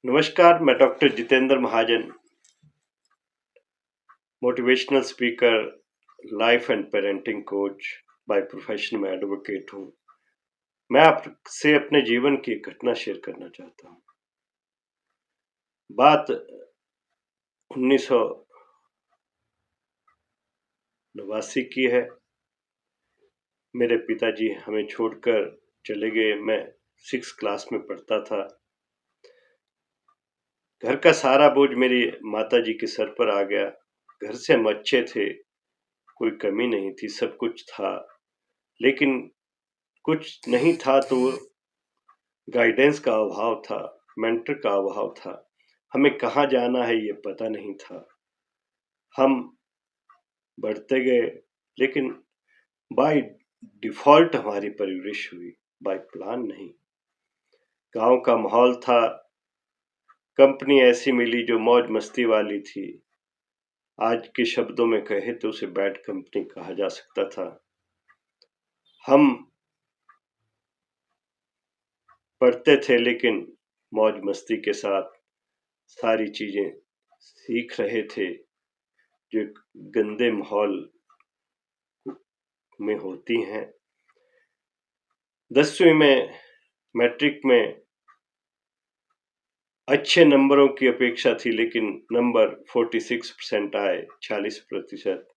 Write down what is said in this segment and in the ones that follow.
नमस्कार, मैं doctor Jitendra Mahajan, motivational speaker, life and parenting coach by profession में advocate हूँ। मैं आपसे अपने जीवन की एक घटना शेयर करना चाहता हूँ। बात 1989 की है। मेरे पिताजी हमें छोड़कर चले गए। मैं 6th क्लास में पढ़ता था। घर का सारा बोझ मेरी माताजी के सर पर आ गया। घर से हम अच्छे थे, कोई कमी नहीं थी, सब कुछ था, लेकिन कुछ नहीं था तो गाइडेंस का अभाव था, मेंटर का अभाव था। हमें कहाँ जाना है ये पता नहीं था। हम बढ़ते गए, लेकिन बाय डिफॉल्ट हमारी परवरिश हुई, बाय प्लान नहीं। गांव का माहौल था, कंपनी ऐसी मिली जो मौज मस्ती वाली थी। आज के शब्दों में कहे तो उसे बैड कंपनी कहा जा सकता था। हम पढ़ते थे, लेकिन मौज मस्ती के साथ सारी चीजें सीख रहे थे जो एक गंदे माहौल में होती हैं। 10वीं में, मैट्रिक में अच्छे नंबरों की अपेक्षा थी, लेकिन नंबर 46% आए, 46%।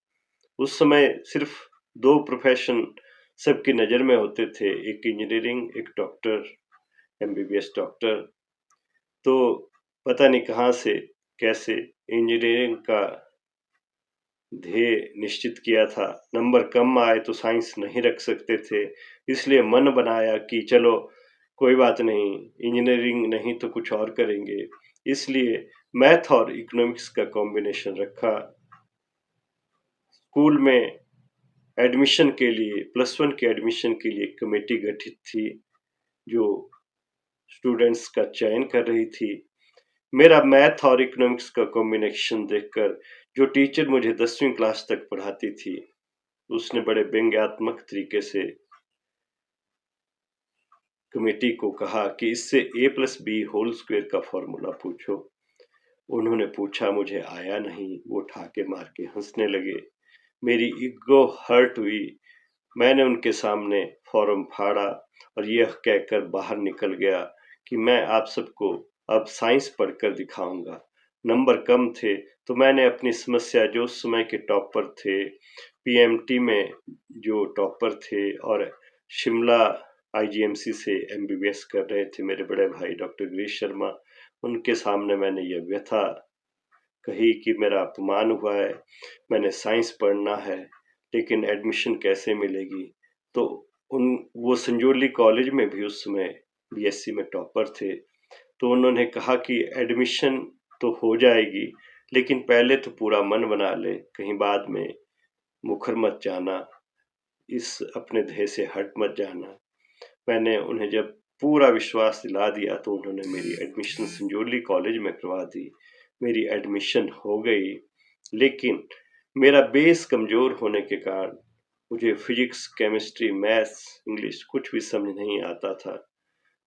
उस समय सिर्फ 2 प्रोफेशन सबकी नज़र में होते थे, एक इंजीनियरिंग, एक डॉक्टर, एमबीबीएस डॉक्टर। तो पता नहीं कहाँ से कैसे इंजीनियरिंग का ध्येय निश्चित किया था। नंबर कम आए तो साइंस नहीं रख सकते थे, इसलिए मन बनाया कि चलो कोई बात नहीं, इंजीनियरिंग नहीं तो कुछ और करेंगे। इसलिए मैथ और इकोनॉमिक्स का कॉम्बिनेशन रखा। स्कूल में एडमिशन के लिए, +1 के एडमिशन के लिए कमेटी गठित थी जो स्टूडेंट्स का चयन कर रही थी। मेरा मैथ और इकोनॉमिक्स का कॉम्बिनेशन देखकर जो टीचर मुझे 10वीं क्लास तक पढ़ाती थी, उसने बड़े व्यंग्यात्मक तरीके से कमेटी को कहा कि इससे a+b² का फॉर्मूला पूछो। उन्होंने पूछा, मुझे आया नहीं। वो ठाके मार के हंसने लगे। मेरी ईगो हर्ट हुई। मैंने उनके सामने फॉर्म फाड़ा और यह कहकर बाहर निकल गया कि मैं आप सबको अब साइंस पढ़कर दिखाऊंगा। नंबर कम थे तो मैंने अपनी समस्या, जो उस समय के टॉपर थे, पीएमटी में जो टॉपर थे और शिमला आईजीएमसी से एमबीबीएस कर रहे थे मेरे बड़े भाई डॉक्टर गिरीश शर्मा, उनके सामने मैंने ये व्यथा कही कि मेरा अपमान हुआ है, मैंने साइंस पढ़ना है, लेकिन एडमिशन कैसे मिलेगी। तो वो संजौली कॉलेज में भी उस समय बीएससी में टॉपर थे। तो उन्होंने कहा कि एडमिशन तो हो जाएगी, लेकिन पहले तो पूरा मन बना ले, कहीं बाद में मुखर मत जाना, इस अपने ध्येय से हट मत जाना। मैंने उन्हें जब पूरा विश्वास दिला दिया तो उन्होंने मेरी एडमिशन संजौली कॉलेज में करवा दी। मेरी एडमिशन हो गई, लेकिन मेरा बेस कमज़ोर होने के कारण मुझे फिजिक्स, केमिस्ट्री, मैथ्स, इंग्लिश कुछ भी समझ नहीं आता था।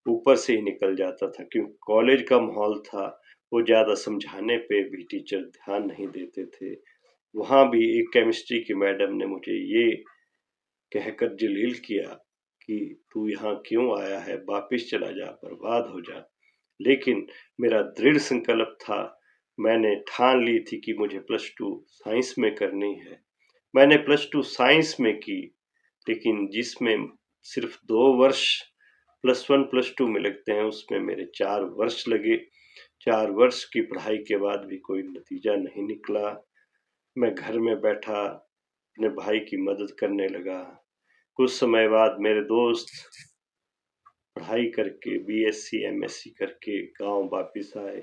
ऊपर से ही निकल जाता था, क्योंकि कॉलेज का माहौल था, वो ज़्यादा समझाने पे भी टीचर ध्यान नहीं देते थे। वहाँ भी एक केमिस्ट्री की मैडम ने मुझे ये कहकर जलील किया कि तू यहाँ क्यों आया है, वापिस चला जा, बर्बाद हो जा। लेकिन मेरा दृढ़ संकल्प था, मैंने ठान ली थी कि मुझे +2 साइंस में करनी है। मैंने +2 साइंस में की, लेकिन जिसमें सिर्फ 2 वर्ष +1 +2 में लगते हैं, उसमें मेरे 4 वर्ष लगे। 4 वर्ष की पढ़ाई के बाद भी कोई नतीजा नहीं निकला। मैं घर में बैठा अपने भाई की मदद करने लगा। कुछ समय बाद मेरे दोस्त पढ़ाई करके बीएससी एमएससी करके गांव वापिस आए,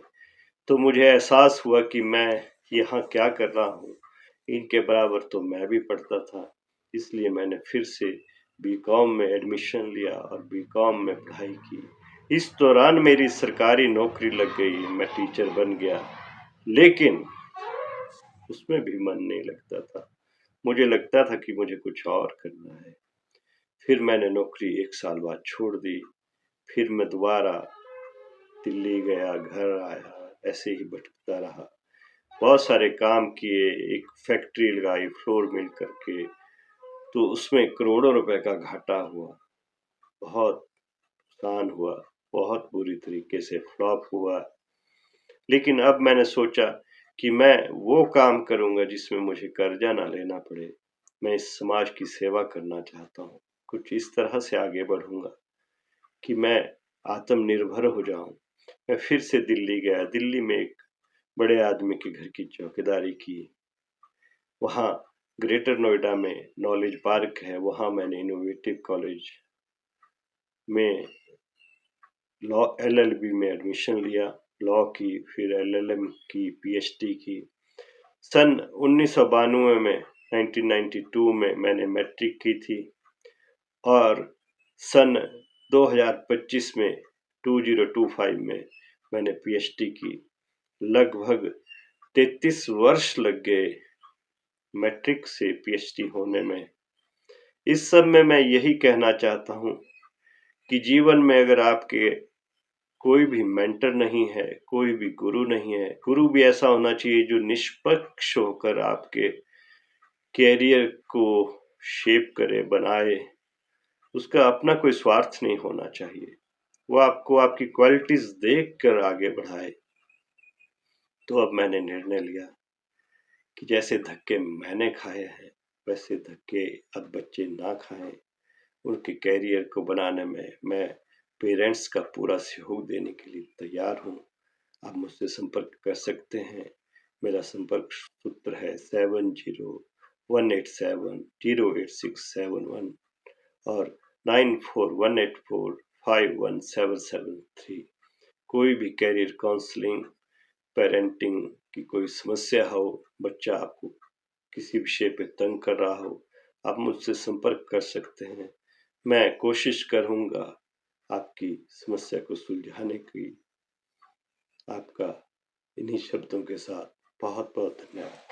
तो मुझे एहसास हुआ कि मैं यहाँ क्या कर रहा हूँ। इनके बराबर तो मैं भी पढ़ता था। इसलिए मैंने फिर से बीकॉम में एडमिशन लिया और बीकॉम में पढ़ाई की। इस दौरान मेरी सरकारी नौकरी लग गई, मैं टीचर बन गया, लेकिन उसमें भी मन नहीं लगता था। मुझे लगता था कि मुझे कुछ और करना है। फिर मैंने नौकरी 1 साल बाद छोड़ दी। फिर मैं दोबारा दिल्ली गया, घर आया, ऐसे ही भटकता रहा। बहुत सारे काम किए, एक फैक्ट्री लगाई फ्लोर मिल करके, तो उसमें करोड़ों रुपए का घाटा हुआ, बहुत नुकसान हुआ, बहुत बुरी तरीके से फ्लॉप हुआ। लेकिन अब मैंने सोचा कि मैं वो काम करूंगा जिसमें मुझे कर्जा ना लेना पड़े। मैं इस समाज की सेवा करना चाहता हूँ। कुछ इस तरह से आगे बढ़ूंगा कि मैं आत्मनिर्भर हो जाऊं। मैं फिर से दिल्ली गया। दिल्ली में एक बड़े आदमी के घर की चौकीदारी की। वहाँ ग्रेटर नोएडा में नॉलेज पार्क है, वहाँ मैंने इनोवेटिव कॉलेज में लॉ LLB में एडमिशन लिया, लॉ की, फिर LLM की, PhD की। सन 1992 में 1992 में मैंने मैट्रिक की थी और सन 2025 में 2025 में मैंने PhD की। लगभग 33 वर्ष लग गए मैट्रिक से PhD होने में। इस सब में मैं यही कहना चाहता हूँ कि जीवन में अगर आपके कोई भी मेंटर नहीं है, कोई भी गुरु नहीं है, गुरु भी ऐसा होना चाहिए जो निष्पक्ष होकर आपके कैरियर को शेप करे, बनाए। उसका अपना कोई स्वार्थ नहीं होना चाहिए, वो आपको आपकी क्वालिटीज देख कर आगे बढ़ाए। तो अब मैंने निर्णय लिया कि जैसे धक्के मैंने खाए हैं वैसे धक्के अब बच्चे ना खाएं। उनके कैरियर को बनाने में मैं पेरेंट्स का पूरा सहयोग देने के लिए तैयार हूँ। आप मुझसे संपर्क कर सकते हैं। मेरा संपर्क सूत्र है 7018708671 और 9418451773। कोई भी कैरियर काउंसलिंग, पेरेंटिंग की कोई समस्या हो, बच्चा आपको किसी विषय पे तंग कर रहा हो, आप मुझसे संपर्क कर सकते हैं। मैं कोशिश करूंगा आपकी समस्या को सुलझाने की। आपका इन्हीं शब्दों के साथ बहुत बहुत धन्यवाद।